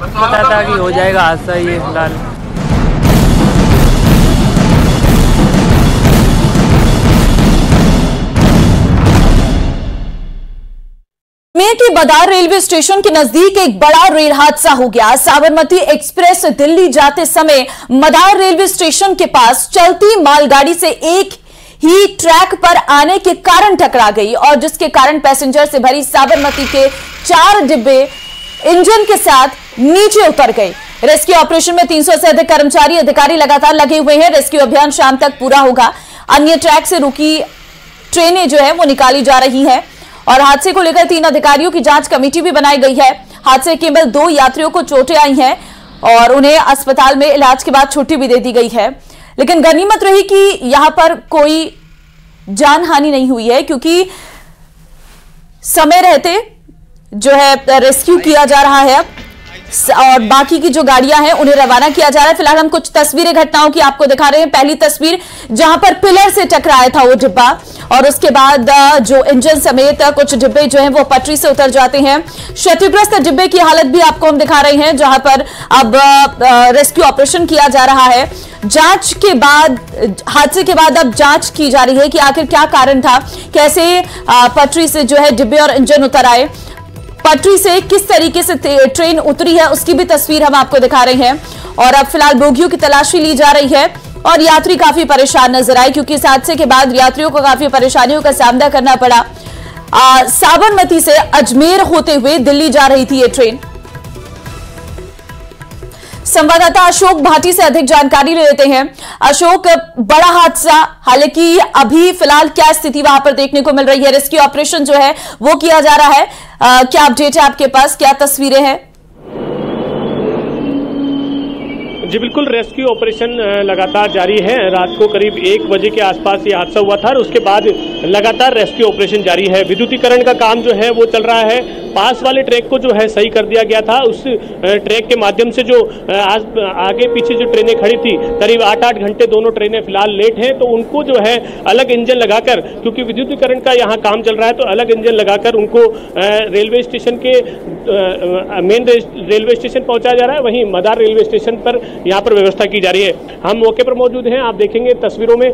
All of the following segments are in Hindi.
पता था कि हो जाएगा हादसा ये फिलहाल। अजमेर के बदार रेलवे स्टेशन के नजदीक एक बड़ा रेल हादसा हो गया। साबरमती एक्सप्रेस दिल्ली जाते समय मदार रेलवे स्टेशन के पास चलती मालगाड़ी से एक ही ट्रैक पर आने के कारण टकरा गई और जिसके कारण पैसेंजर से भरी साबरमती के 4 डिब्बे इंजन के साथ नीचे उतर गए। रेस्क्यू ऑपरेशन में 300 से अधिक कर्मचारी अधिकारी लगातार लगे हुए हैं। रेस्क्यू अभियान शाम तक पूरा होगा। अन्य ट्रैक से रुकी ट्रेनें जो है वो निकाली जा रही है और हादसे को लेकर 3 अधिकारियों की जांच कमेटी भी बनाई गई है। हादसे के केवल 2 यात्रियों को चोटें आई हैं और उन्हें अस्पताल में इलाज के बाद छुट्टी भी दे दी गई है। लेकिन गनीमत रही कि यहां पर कोई जानहानि नहीं हुई है, क्योंकि समय रहते जो है रेस्क्यू किया जा रहा है और बाकी की जो गाड़ियां हैं उन्हें रवाना किया जा रहा है। फिलहाल हम कुछ तस्वीरें घटनाओं की आपको दिखा रहे हैं। पहली तस्वीर जहां पर पिलर से टकराया था वो डिब्बा और उसके बाद जो इंजन समेत कुछ डिब्बे जो हैं वो पटरी से उतर जाते हैं। क्षतिग्रस्त डिब्बे की हालत भी आपको हम दिखा रहे हैं, जहां पर अब रेस्क्यू ऑपरेशन किया जा रहा है। जांच के बाद, हादसे के बाद अब जांच की जा रही है कि आखिर क्या कारण था, कैसे पटरी से जो है डिब्बे और इंजन उतर आए, पटरी से किस तरीके से ट्रेन उतरी है उसकी भी तस्वीर हम आपको दिखा रहे हैं। और अब फिलहाल बोगियों की तलाशी ली जा रही है और यात्री काफी परेशान नजर आए, क्योंकि इस हादसे के बाद यात्रियों को काफी परेशानियों का सामना करना पड़ा। साबरमती से अजमेर होते हुए दिल्ली जा रही थी ये ट्रेन। संवाददाता अशोक भाटी से अधिक जानकारी ले लेते हैं। अशोक, बड़ा हादसा, हालांकि अभी फिलहाल क्या स्थिति वहां पर देखने को मिल रही है? रेस्क्यू ऑपरेशन जो है वो किया जा रहा है, क्या अपडेट है आपके पास, क्या तस्वीरें हैं? जी बिल्कुल, रेस्क्यू ऑपरेशन लगातार जारी है। रात को करीब 1 बजे के आसपास ये हादसा हुआ था और उसके बाद लगातार रेस्क्यू ऑपरेशन जारी है। विद्युतीकरण का काम जो है वो चल रहा है। पास वाले ट्रैक को जो है सही कर दिया गया था। उस ट्रैक के माध्यम से जो आगे पीछे जो ट्रेनें खड़ी थी, करीब 8-8 घंटे दोनों ट्रेनें फिलहाल लेट हैं, तो उनको जो है अलग इंजन लगाकर, क्योंकि विद्युतीकरण का यहाँ काम चल रहा है, तो अलग इंजन लगाकर उनको रेलवे स्टेशन के मेन रेलवे स्टेशन पहुँचाया जा रहा है। वहीं मदार रेलवे स्टेशन पर यहाँ पर व्यवस्था की जा रही है। हम मौके पर मौजूद हैं। आप देखेंगे तस्वीरों में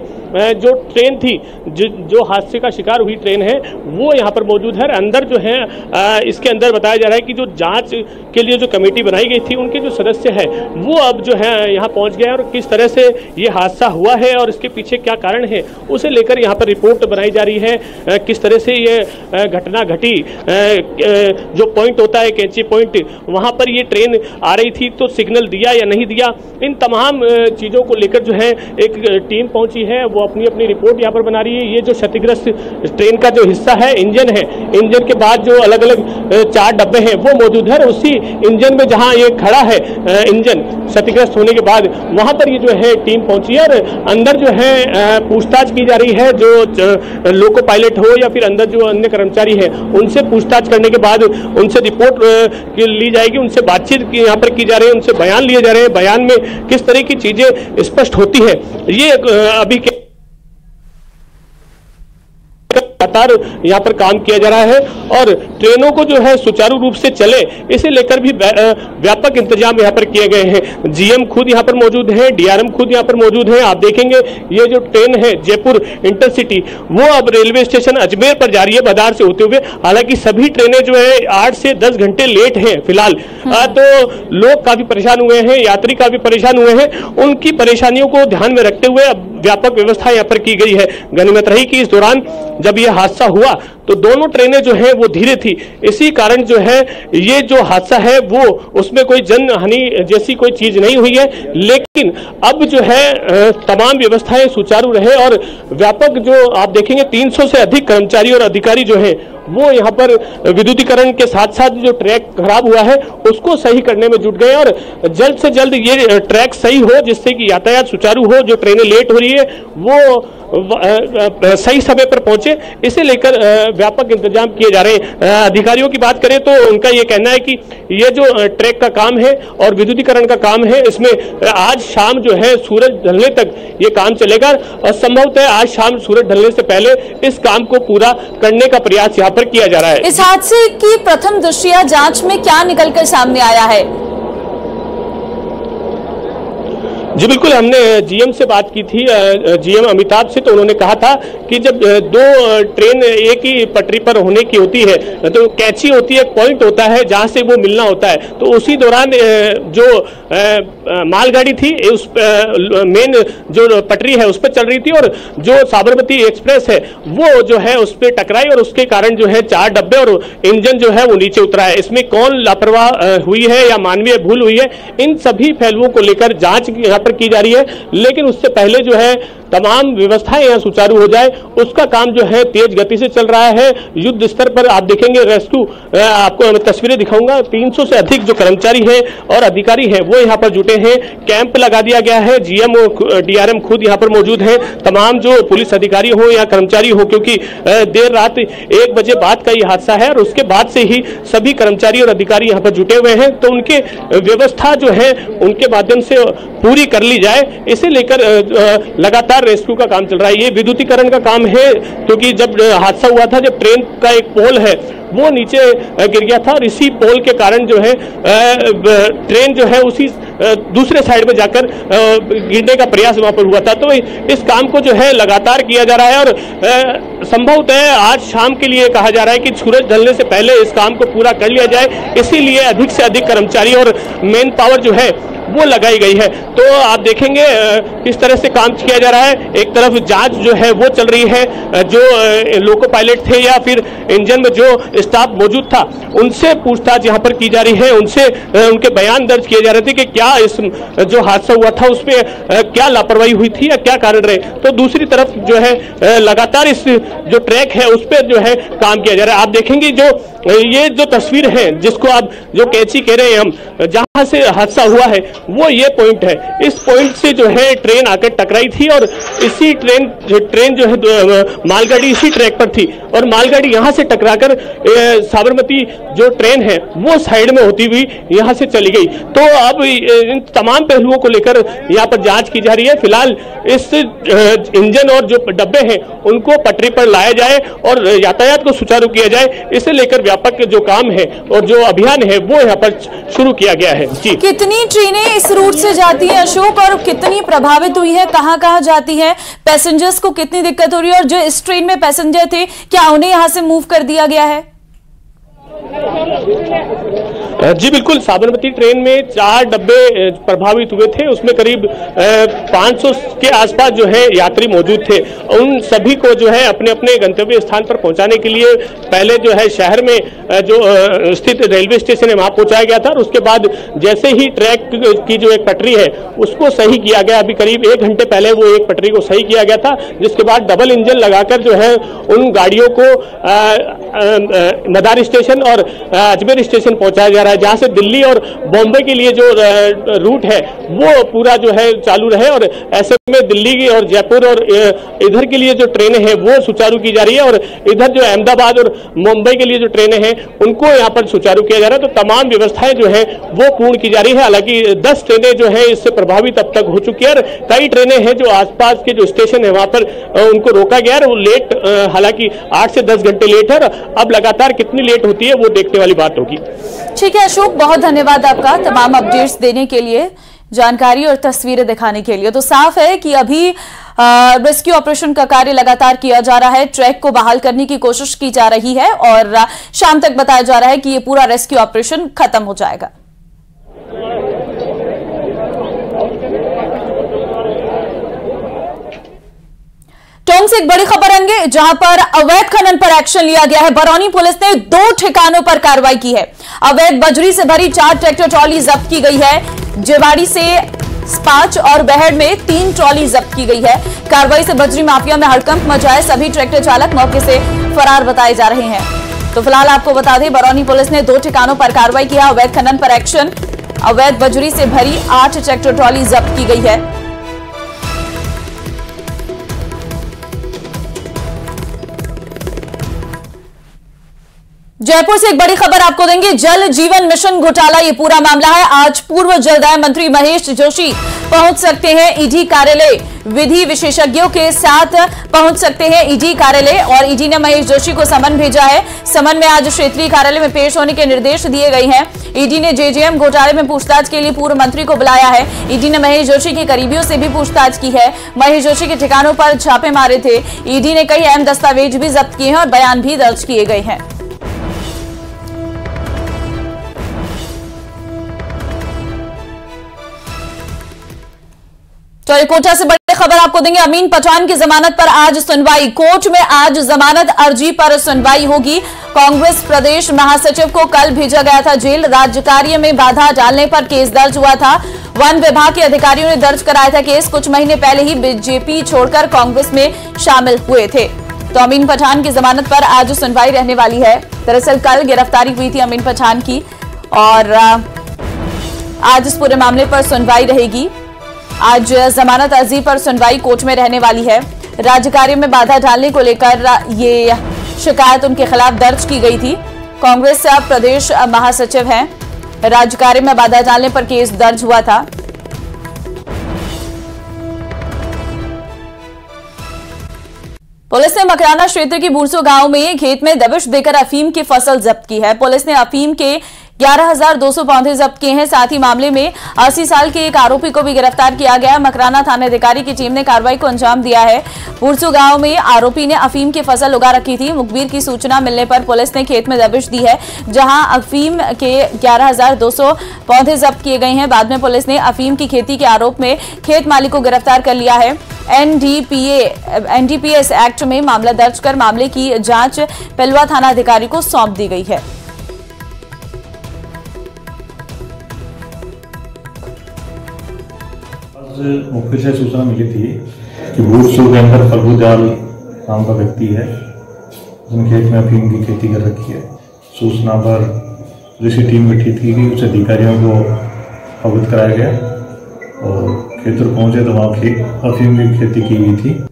जो ट्रेन थी, जो हादसे का शिकार हुई ट्रेन है, वो यहाँ पर मौजूद है। अंदर जो है इसके अंदर बताया जा रहा है कि जो जांच के लिए जो कमेटी बनाई गई थी, उनके जो सदस्य हैं वो अब जो है यहाँ पहुँच गए और किस तरह से ये हादसा हुआ है और इसके पीछे क्या कारण है उसे लेकर यहाँ पर रिपोर्ट बनाई जा रही है। किस तरह से ये घटना घटी, जो पॉइंट होता है कैंची पॉइंट, वहाँ पर ये ट्रेन आ रही थी तो सिग्नल दिया या नहीं दिया, इन तमाम चीज़ों को लेकर जो है एक टीम पहुंची है, वो अपनी अपनी रिपोर्ट यहाँ पर बना रही है। ये जो क्षतिग्रस्त ट्रेन का जो हिस्सा है, इंजन है, इंजन के बाद जो अलग अलग 4 डब्बे हैं वो मौजूद है। उसी इंजन में जहाँ ये खड़ा है इंजन क्षतिग्रस्त होने के बाद, वहाँ पर ये जो है टीम पहुंची है और अंदर जो है पूछताछ की जा रही है। जो लोको पायलट हो या फिर अंदर जो अन्य कर्मचारी है, उनसे पूछताछ करने के बाद उनसे रिपोर्ट ली जाएगी, उनसे बातचीत यहाँ पर की जा रही है, उनसे बयान लिए जा रहे हैं। बयान में किस तरह की चीजें स्पष्ट होती है, ये अभी लगातार यहाँ पर काम किया जा रहा है और ट्रेनों को जो है सुचारू रूप से चले, इसे लेकर भी व्यापक इंतजाम यहाँ पर किए गए हैं। जीएम खुद यहाँ पर मौजूद है, डीआरएम खुद यहाँ पर मौजूद है। आप देखेंगे ये जो ट्रेन है जयपुर इंटरसिटी, वो अब रेलवे स्टेशन अजमेर पर जा रही है बदार से होते हुए। हालांकि सभी ट्रेनें जो है 8 से 10 घंटे लेट हैं फिलहाल, तो लोग काफी परेशान हुए हैं, यात्री काफी परेशान हुए हैं। उनकी परेशानियों को ध्यान में रखते हुए अब व्यापक व्यवस्था यहाँ पर की गई है। गनीमत रही कि इस दौरान जब यह हादसा हुआ तो दोनों ट्रेनें जो है वो धीरे थी, इसी कारण जो है ये जो हादसा है वो उसमें कोई जन हानि जैसी कोई चीज नहीं हुई है। लेकिन अब जो है तमाम व्यवस्थाएं सुचारू रहे और व्यापक जो आप देखेंगे 300 से अधिक कर्मचारी और अधिकारी जो है वो यहाँ पर विद्युतीकरण के साथ साथ जो ट्रैक खराब हुआ है उसको सही करने में जुट गए और जल्द से जल्द ये ट्रैक सही हो, जिससे कि यातायात सुचारू हो, जो ट्रेनें लेट हो रही है वो सही समय पर पहुंचे, इसे लेकर व्यापक इंतजाम किए जा रहे हैं। अधिकारियों की बात करें तो उनका ये कहना है कि ये जो ट्रैक का काम है और विद्युतीकरण का काम है, इसमें आज शाम जो है सूरज ढलने तक ये काम चलेगा और संभवतः आज शाम सूरज ढलने से पहले इस काम को पूरा करने का प्रयास यहाँ पर किया जा रहा है। इस हादसे की प्रथम दृष्टया जांच में क्या निकलकर सामने आया है? जी बिल्कुल, हमने जीएम से बात की थी, जीएम अमिताभ से, तो उन्होंने कहा था कि जब दो ट्रेन एक ही पटरी पर होने की होती है तो कैची होती है, पॉइंट होता है जहां से वो मिलना होता है। तो उसी दौरान जो मालगाड़ी थी उस मेन जो पटरी है उस पर चल रही थी और जो साबरमती एक्सप्रेस है वो जो है उस पर टकराई और उसके कारण जो है 4 डब्बे और इंजन जो है वो नीचे उतरा है। इसमें कौन लापरवाह हुई है या मानवीय भूल हुई है, इन सभी पहलुओं को लेकर जांच यहाँ पर की जा रही है। लेकिन उससे पहले जो है तमाम व्यवस्थाएं यहाँ सुचारू हो जाए उसका काम जो है तेज गति से चल रहा है। युद्ध स्तर पर आप देखेंगे रेस्क्यू, आपको तस्वीरें दिखाऊंगा, 300 से अधिक जो कर्मचारी हैं और अधिकारी हैं वो यहाँ पर जुटे हैं। कैंप लगा दिया गया है, जीएम और डीआरएम खुद यहाँ पर मौजूद हैं। तमाम जो पुलिस अधिकारी हो या कर्मचारी हो, क्योंकि देर रात 1 बजे बाद का ये हादसा है और उसके बाद से ही सभी कर्मचारी और अधिकारी यहाँ पर जुटे हुए हैं, तो उनके व्यवस्था जो है उनके माध्यम से पूरी कर ली जाए, इसे लेकर लगातार रेस्क्यू का काम चल रहा है। ये विद्युतीकरण का काम है, क्योंकि जब हादसा हुआ था, जब ट्रेन का एक पोल है वो नीचे गिर गया था और इसी पोल के कारण जो है ट्रेन जो है उसी दूसरे साइड में जाकर गिरने का प्रयास वहां पर हुआ था। तो इस काम को जो है लगातार किया जा रहा है और संभवतः आज शाम के लिए कहा जा रहा है कि सूरज ढलने से पहले इस काम को पूरा कर लिया जाए, इसीलिए अधिक से अधिक कर्मचारी और मेन पावर जो है वो लगाई गई है। तो आप देखेंगे किस तरह से काम किया जा रहा है। एक तरफ जांच जो है वो चल रही है, जो लोको पायलट थे या फिर इंजन में जो स्टाफ मौजूद था उनसे पूछताछ यहाँ पर की जा रही है, उनसे उनके बयान दर्ज किए जा रहे थे कि क्या इस जो हादसा हुआ था उसमें क्या लापरवाही हुई थी या क्या कारण रहे। तो दूसरी तरफ जो है लगातार इस जो ट्रैक है उस पर जो है काम किया जा रहा है। आप देखेंगे जो ये जो तस्वीर है जिसको आप जो कैची कह रहे हैं हम, जहां से हादसा हुआ है वो ये पॉइंट है। इस पॉइंट से जो है ट्रेन आकर टकराई थी और इसी ट्रेन जो है मालगाड़ी इसी ट्रैक पर थी और मालगाड़ी यहां से टकराकर साबरमती जो ट्रेन है वो साइड में होती हुई यहां से चली गई। तो अब इन तमाम पहलुओं को लेकर यहां पर जांच की जा रही है। फिलहाल इस इंजन और जो डब्बे हैं उनको पटरी पर लाया जाए और यातायात को सुचारू किया जाए, इसे लेकर व्यापक जो काम है और जो अभियान है वो यहाँ पर शुरू किया गया है। जी, कितनी ट्रेनें इस रूट से जाती है अशोक और कितनी प्रभावित हुई है, कहां कहां जाती है, पैसेंजर्स को कितनी दिक्कत हो रही है और जो इस ट्रेन में पैसेंजर थे क्या उन्हें यहां से मूव कर दिया गया है? जी बिल्कुल, साबरमती ट्रेन में 4 डब्बे प्रभावित हुए थे, उसमें करीब 500 के आसपास जो है यात्री मौजूद थे। उन सभी को जो है अपने अपने गंतव्य स्थान पर पहुंचाने के लिए पहले जो है शहर में जो स्थित रेलवे स्टेशन है वहां पहुंचाया गया था और उसके बाद जैसे ही ट्रैक की जो एक पटरी है उसको सही किया गया, अभी करीब 1 घंटे पहले वो एक पटरी को सही किया गया था, जिसके बाद डबल इंजन लगाकर जो है उन गाड़ियों को मदार स्टेशन और अजमेर स्टेशन पहुंचाया जा रहा है, जहां से दिल्ली और बॉम्बे के लिए जो रूट है वो पूरा जो है चालू रहे और ऐसे में दिल्ली की और जयपुर और इधर के लिए जो ट्रेनें हैं वो सुचारू की जा रही है और इधर जो अहमदाबाद और मुंबई के लिए जो ट्रेनें हैं उनको यहाँ पर सुचारू किया जा रहा है। तो तमाम व्यवस्थाएं जो है वो पूर्ण की जा रही है। हालांकि 10 ट्रेनें जो है इससे प्रभावित अब तक हो चुकी है और कई ट्रेनें हैं जो आसपास के जो स्टेशन है वहां पर उनको रोका गया है। वो लेट, हालांकि 8 से 10 घंटे लेट है, अब लगातार कितनी लेट होती है वो देखने वाली बात होगी। ठीक है अशोक, बहुत धन्यवाद आपका तमाम अपडेट्स देने के लिए, जानकारी और तस्वीरें दिखाने के लिए। तो साफ है कि अभी रेस्क्यू ऑपरेशन का कार्य लगातार किया जा रहा है, ट्रैक को बहाल करने की कोशिश की जा रही है और शाम तक बताया जा रहा है कि ये पूरा रेस्क्यू ऑपरेशन खत्म हो जाएगा। टोंक से एक बड़ी खबर आएंगे जहां पर अवैध खनन पर एक्शन लिया गया है। बरौनी पुलिस ने 2 ठिकानों पर कार्रवाई की है। अवैध बजरी से भरी 4 ट्रैक्टर ट्रॉली जब्त की गई है। जेवाड़ी से 5 और बहड़ में 3 ट्रॉली जब्त की गई है। कार्रवाई से बजरी माफिया में हड़कंप मचा है। सभी ट्रैक्टर चालक मौके से फरार बताए जा रहे हैं। तो फिलहाल आपको बता दें, बरौनी पुलिस ने 2 ठिकानों पर कार्रवाई किया। अवैध खनन पर एक्शन, अवैध बजरी से भरी 8 ट्रैक्टर ट्रॉली जब्त की गई है। जयपुर से एक बड़ी खबर आपको देंगे। जल जीवन मिशन घोटाला ये पूरा मामला है। आज पूर्व जलदाय मंत्री महेश जोशी पहुंच सकते हैं ईडी कार्यालय, विधि विशेषज्ञों के साथ पहुंच सकते हैं ईडी कार्यालय और ईडी ने महेश जोशी को समन भेजा है। समन में आज क्षेत्रीय कार्यालय में पेश होने के निर्देश दिए गए हैं। ईडी ने जेजेएम घोटाले में पूछताछ के लिए पूर्व मंत्री को बुलाया है। ईडी ने महेश जोशी के करीबियों से भी पूछताछ की है। महेश जोशी के ठिकानों पर छापे मारे थे। ईडी ने कई अहम दस्तावेज भी जब्त किए हैं और बयान भी दर्ज किए गए हैं। तो कोटा से बड़ी खबर आपको देंगे। अमीन पठान की जमानत पर आज सुनवाई। कोर्ट में आज जमानत अर्जी पर सुनवाई होगी। कांग्रेस प्रदेश महासचिव को कल भेजा गया था जेल। राज्य कार्य में बाधा डालने पर केस दर्ज हुआ था। वन विभाग के अधिकारियों ने दर्ज कराया था केस। कुछ महीने पहले ही बीजेपी छोड़कर कांग्रेस में शामिल हुए थे। तो अमीन पठान की जमानत पर आज सुनवाई रहने वाली है। दरअसल कल गिरफ्तारी हुई थी अमीन पठान की और आज इस पूरे मामले पर सुनवाई रहेगी। आज जमानत अर्जी पर सुनवाई कोर्ट में रहने वाली है। राज्य कार्य में बाधा डालने को लेकर ये शिकायत उनके खिलाफ दर्ज की गई थी। कांग्रेस प्रदेश महासचिव हैं। राज्य कार्य में बाधा डालने पर केस दर्ज हुआ था। पुलिस ने मकराना क्षेत्र की बूरसो गांव में खेत में दबिश देकर अफीम की फसल जब्त की है। पुलिस ने अफीम के 11,200 पौधे जब्त किए हैं। साथ ही मामले में 80 साल के एक आरोपी को भी गिरफ्तार किया गया। मकराना थाना अधिकारी की टीम ने कार्रवाई को अंजाम दिया है। बूरसो गांव में आरोपी ने अफीम की फसल उगा रखी थी। मुखबिर की सूचना मिलने पर पुलिस ने खेत में दबिश दी है, जहां अफीम के 11,200 पौधे जब्त किए गए हैं। बाद में पुलिस ने अफीम की खेती के आरोप में खेत मालिक को गिरफ्तार कर लिया है। एनडीपीएस एक्ट में मामला दर्ज कर मामले की जांच पिलवा थाना अधिकारी को सौंप दी गई है। मुखबिर से सूचना मिली थी कि बूरसो के अंदर फल्गू जाल नाम का व्यक्ति है, उसने खेत में अफीम की खेती कर रखी है। सूचना पर पुलिस की टीम गठित की गई, उच्च अधिकारियों को अवगत कराया गया और खेत पर पहुंचे तो वहां अफीम की खेती की गई थी।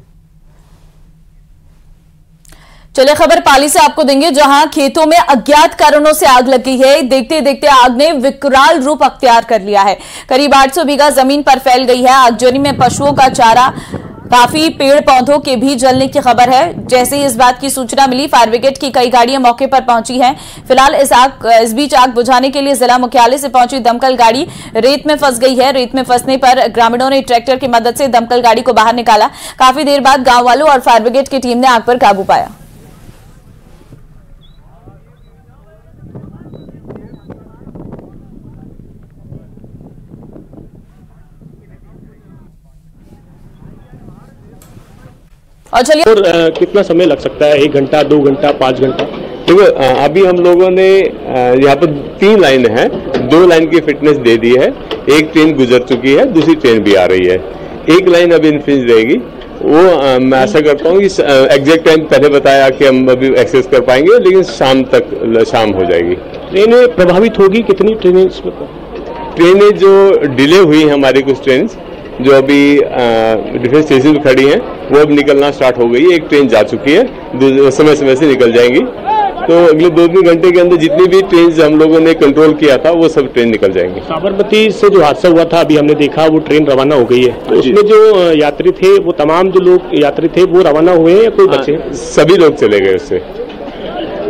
चलिए खबर पाली से आपको देंगे, जहां खेतों में अज्ञात कारणों से आग लग गई है। देखते देखते आग ने विकराल रूप अख्तियार कर लिया है। करीब 800 बीघा जमीन पर फैल गई है। आगजनी में पशुओं का चारा, काफी पेड़ पौधों के भी जलने की खबर है। जैसे ही इस बात की सूचना मिली, फायर ब्रिगेड की कई गाड़ियां मौके पर पहुंची हैं। फिलहाल इस बीच आग बुझाने के लिए जिला मुख्यालय से पहुंची दमकल गाड़ी रेत में फंस गई है। रेत में फंसने पर ग्रामीणों ने ट्रैक्टर की मदद से दमकल गाड़ी को बाहर निकाला। काफी देर बाद गांव वालों और फायर ब्रिगेड की टीम ने आग पर काबू पाया। और कितना समय लग सकता है? 1 घंटा, 2 घंटा, 5 घंटा? देखो अभी हम लोगों ने यहाँ पर 3 लाइन है, 2 लाइन की फिटनेस दे दी है। एक ट्रेन गुजर चुकी है, दूसरी ट्रेन भी आ रही है। एक लाइन अभी इनफिनिश रहेगी। वो मैं आशा करता हूँ कि एग्जैक्ट टाइम पहले बताया कि हम अभी एक्सेस कर पाएंगे, लेकिन शाम हो जाएगी। ट्रेनें प्रभावित होगी? कितनी ट्रेनें? ट्रेनें जो डिले हुई हैं, हमारी कुछ ट्रेन जो अभी डिफरेंट स्टेशन पर खड़ी हैं, वो अब निकलना स्टार्ट हो गई है। एक ट्रेन जा चुकी है, समय समय से निकल जाएंगी। तो अगले 2-3 घंटे के अंदर जितनी भी ट्रेन हम लोगों ने कंट्रोल किया था, वो सब ट्रेन निकल जाएंगी। साबरमती से जो हादसा हुआ था, अभी हमने देखा वो ट्रेन रवाना हो गई है। तो उसमें जो यात्री थे, वो तमाम जो लोग यात्री थे वो रवाना हुए हैं या कोई बचे? सभी लोग चले गए उससे।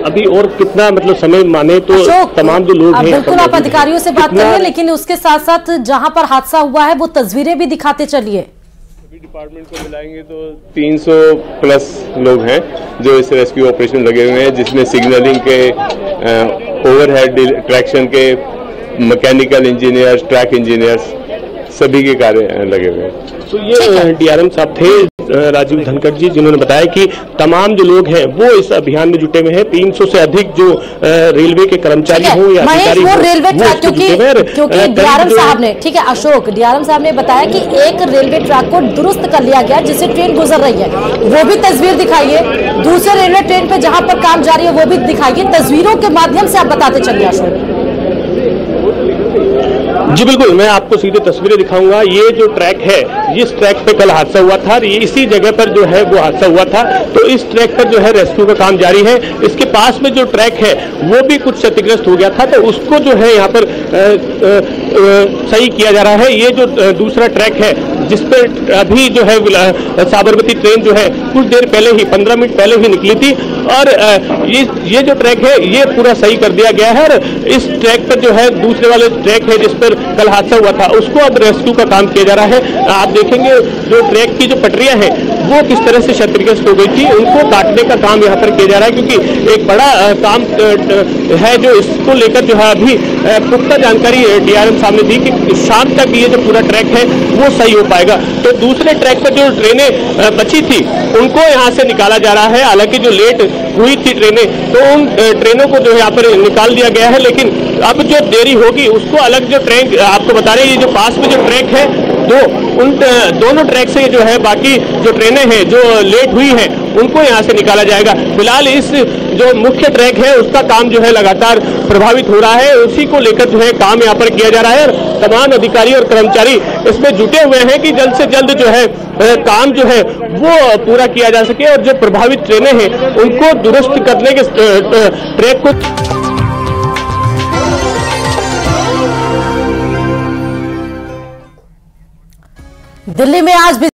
अभी और कितना मतलब समय माने तो तमाम जो लोग हैं? बिल्कुल, आप अधिकारियों से बात करिए, लेकिन उसके साथ साथ जहां पर हादसा हुआ है वो तस्वीरें भी दिखाते चलिए। सभी डिपार्टमेंट को मिलाएंगे तो 300 प्लस लोग हैं जो इस रेस्क्यू ऑपरेशन लगे हुए हैं, जिसमें सिग्नलिंग के, ओवरहेड ट्रैक्शन के, मैकेनिकल इंजीनियर्स, ट्रैक इंजीनियर्स, सभी के कार्य लगे हुए हैं। तो ये डीआरएम साहब थे राजीव धनखड़ जी, जिन्होंने बताया कि तमाम जो लोग हैं वो इस अभियान में जुटे हुए हैं। 300 से अधिक जो रेलवे के कर्मचारी हो या अधिकारी हो, रेलवे ट्रैक, क्योंकि डीआरएम साहब ने, ठीक है अशोक, डीआरएम साहब ने बताया कि एक रेलवे ट्रैक को दुरुस्त कर लिया गया जिससे ट्रेन गुजर रही है। वो भी तस्वीर दिखाइए। दूसरे रेलवे ट्रेन पे जहां पर काम जारी है वो भी दिखाइए। तस्वीरों के माध्यम से आप बताते चलिए अशोक। जी बिल्कुल, मैं आपको सीधे तस्वीरें दिखाऊंगा। ये जो ट्रैक है, जिस ट्रैक पे कल हादसा हुआ था, ये इसी जगह पर जो है वो हादसा हुआ था। तो इस ट्रैक पर जो है रेस्क्यू का काम जारी है। इसके पास में जो ट्रैक है वो भी कुछ क्षतिग्रस्त हो गया था, तो उसको जो है यहाँ पर सही किया जा रहा है। ये जो दूसरा ट्रैक है जिस पर अभी जो है साबरमती ट्रेन जो है कुछ देर पहले ही 15 मिनट पहले ही निकली थी, और ये जो ट्रैक है ये पूरा सही कर दिया गया है। और इस ट्रैक पर जो है दूसरे वाले ट्रैक है जिस पर कल हादसा हुआ था, उसको अब रेस्क्यू का काम किया जा रहा है। आप देखेंगे जो ट्रैक की जो पटरियां हैं वो किस तरह से क्षतिग्रस्त हो गई थी, उनको काटने का काम यहाँ पर किया जा रहा है, क्योंकि एक बड़ा काम है जो इसको लेकर जो है अभी पुख्ता जानकारी डीआरएम साहब ने दी कि शाम तक ये जो पूरा ट्रैक है वो सही हो पाएगा। तो दूसरे ट्रैक पर जो ट्रेनें बची थी उनको यहाँ से निकाला जा रहा है। हालांकि जो लेट हुई थी ट्रेनें, तो उन ट्रेनों को जो है यहाँ पर निकाल दिया गया है, लेकिन अब जो देरी होगी उसको अलग जो ट्रेन आपको बता रहे हैं, ये जो पास में जो ट्रैक है उन दोनों ट्रैक से जो है बाकी जो ट्रेनें हैं जो लेट हुई हैं उनको यहाँ से निकाला जाएगा। फिलहाल इस जो मुख्य ट्रैक है उसका काम जो है लगातार प्रभावित हो रहा है, उसी को लेकर जो है काम यहाँ पर किया जा रहा है। तमाम अधिकारी और कर्मचारी इसमें जुटे हुए हैं कि जल्द से जल्द जो है काम जो है वो पूरा किया जा सके और जो प्रभावित ट्रेनें हैं उनको दुरुस्त करने के ट्रैक को। दिल्ली में आज भी